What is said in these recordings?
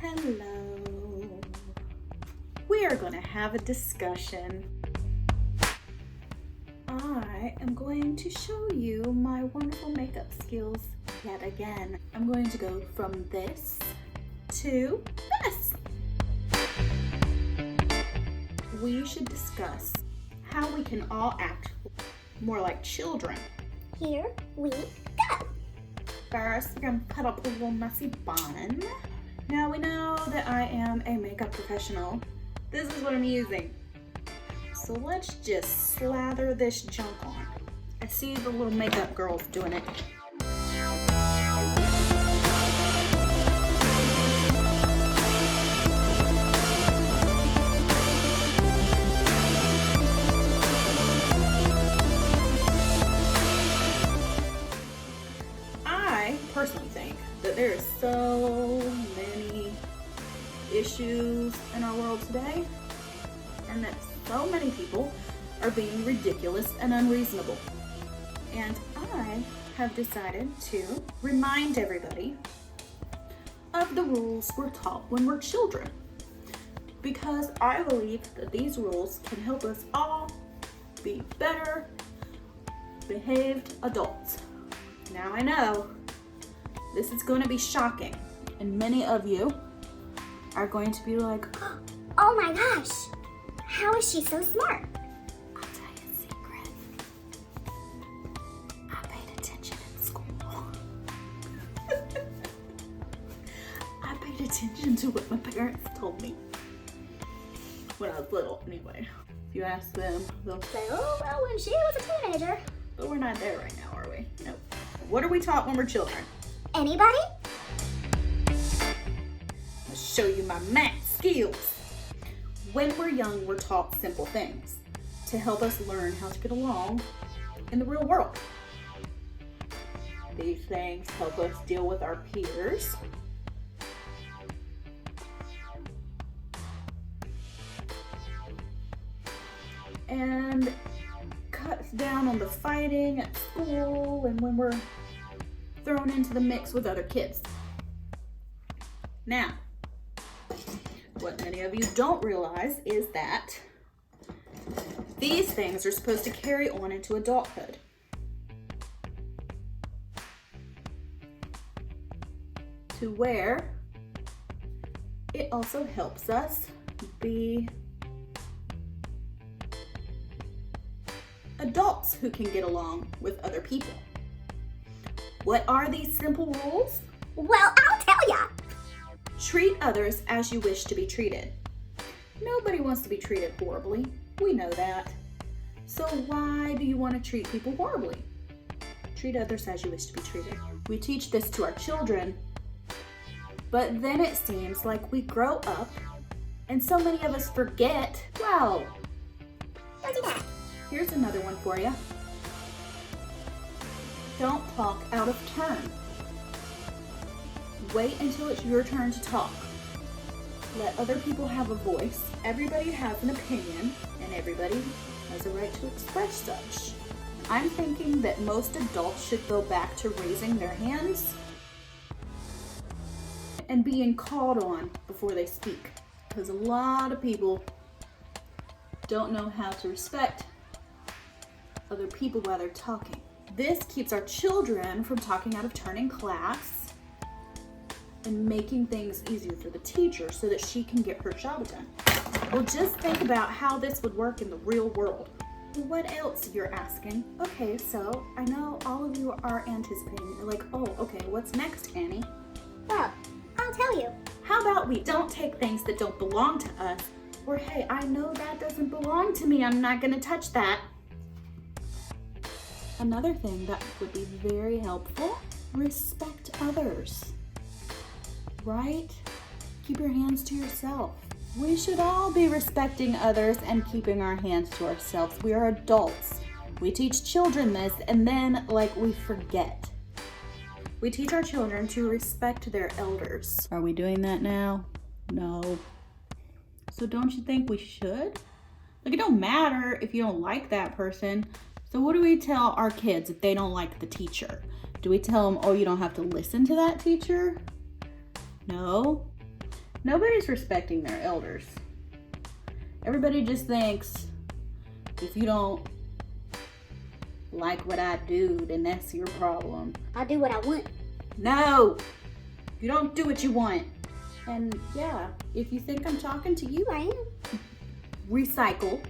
Hello. We are going to have a discussion. I am going to show you my wonderful makeup skills yet again. I'm going to go from this to this. We should discuss how we can all act more like children. Here we go. First, we're going to put up a little messy bun. Now we know that I am a makeup professional. This is what I'm using. So let's just slather this junk on. I see the little makeup girls doing it. I personally think that there are so many issues in our world today, and that so many people are being ridiculous and unreasonable. And I have decided to remind everybody of the rules we're taught when we're children, because I believe that these rules can help us all be better behaved adults. Now I know this is going to be shocking, and many of you are going to be like, Oh my gosh, how is she so smart? I'll tell you a secret. I paid attention in school. I paid attention to what my parents told me when I was little, anyway. If you ask them, they'll say, Oh, well, when she was a teenager. but we're not there right now, are we? Nope. What are we taught when we're children? Anybody? I'll show you my math skills. When we're young, we're taught simple things to help us learn how to get along in the real world. These things help us deal with our peers, and cuts down on the fighting at school and when we're thrown into the mix with other kids. Now, what many of you don't realize is that these things are supposed to carry on into adulthood. To where it also helps us be adults who can get along with other people. What are these simple rules? Well, I'll tell ya. Treat others as you wish to be treated. Nobody wants to be treated horribly. We know that. So why do you want to treat people horribly? Treat others as you wish to be treated. We teach this to our children, but then it seems like we grow up and so many of us forget. Well, Don't do that. here's another one for you. Don't talk out of turn. Wait until it's your turn to talk. Let other people have a voice. Everybody has an opinion, and everybody has a right to express such. I'm thinking that most adults should go back to raising their hands and being called on before they speak, because a lot of people don't know how to respect other people while they're talking. This keeps our children from talking out of turn in class and making things easier for the teacher so that she can get her job done. Well, just think about how this would work in the real world. What else, you're asking? Okay, so I know all of you are anticipating. You're like, oh, okay, what's next, Annie? Well, I'll tell you. How about we don't take things that don't belong to us, or hey, I know that doesn't belong to me, I'm not gonna touch that. Another thing that would be very helpful, respect others. Right? Keep your hands to yourself. We should all be respecting others and keeping our hands to ourselves. We are adults. We teach children this and then, we forget. We teach our children to respect their elders. Are we doing that now? No. So don't you think we should? It don't matter if you don't like that person. So what do we tell our kids if they don't like the teacher? Do we tell them, oh, you don't have to listen to that teacher? No. Nobody's respecting their elders. Everybody just thinks if you don't like what I do, then that's your problem. I'll do what I want. No! You don't do what you want. And yeah, if you think I'm talking to you, I am. recycle.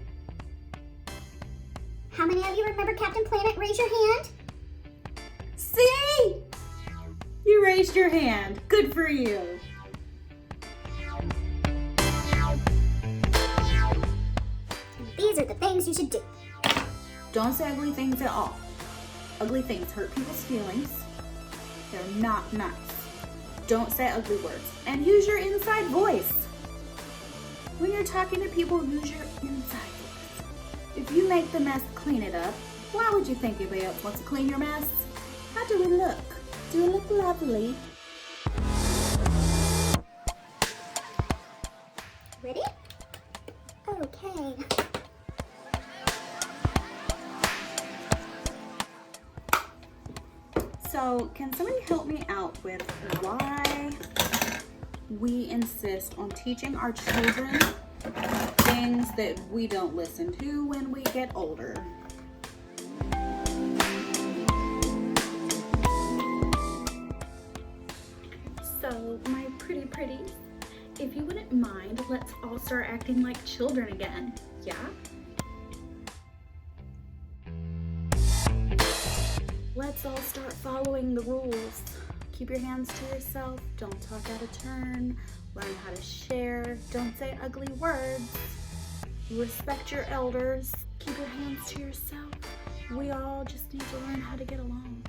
How many of you remember Captain Planet? Raise your hand. See? You raised your hand. Good for you. These are the things you should do. Don't say ugly things at all. Ugly things hurt people's feelings. They're not nice. Don't say ugly words. And use your inside voice. When you're talking to people, use your inside voice. If you make the mess, clean it up. Why would you think anybody else wants to clean your mess? How do we look? Do we look lovely? Ready? Okay. So, can somebody help me out with why we insist on teaching our children things that we don't listen to when we get older? So, my pretty pretties, if you wouldn't mind, let's all start acting like children again, yeah? Let's all start following the rules. Keep your hands to yourself, don't talk out of turn, learn how to share, don't say ugly words, respect your elders, keep your hands to yourself. We all just need to learn how to get along.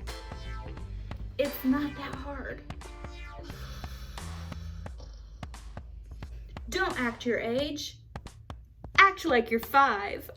It's not that hard. Don't act your age. Act like you're 5.